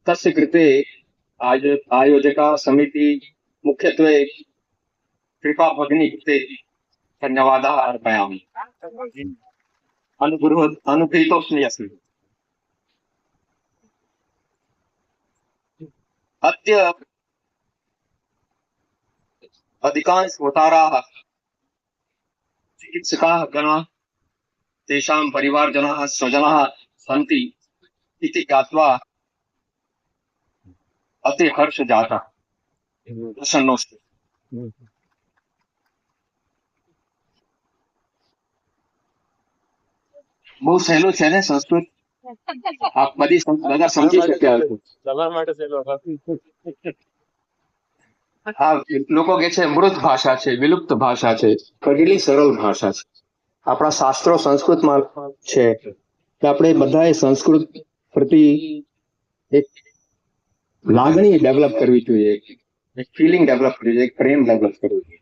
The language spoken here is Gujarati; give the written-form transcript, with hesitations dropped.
तस्य कृते आयोजका समिति मुख्यत्वे कृपा भगिनी कृते धन्यवादाः अर्पयामि। अनुगृहीतोऽस्मि अस्मि। अद्य अधिकांश होताराः चिकित्सकाः गणाः तेषां परिवारजनाः स्वजनाः सन्ति इति ज्ञात्वा अति हर्ष जातः, प्रसन्नोऽस्मि। બહુ સહેલું છે ને સંસ્કૃત, આપ બધી બધા સમજી શક્યા હશો. આ લોકો કે છે મૃત ભાષા છે, વિલુપ્ત ભાષા છે, પણ કેટલી સરળ ભાષા છે. આપણા શાસ્ત્રો સંસ્કૃતમાં છે, આપણે બધાએ સંસ્કૃત પ્રતિ એક લાગણી ડેવલપ કરવી જોઈએ, એક ફિલિંગ ડેવલપ કરવી જોઈએ, એક પ્રેમ ડેવલપ કરવું જોઈએ.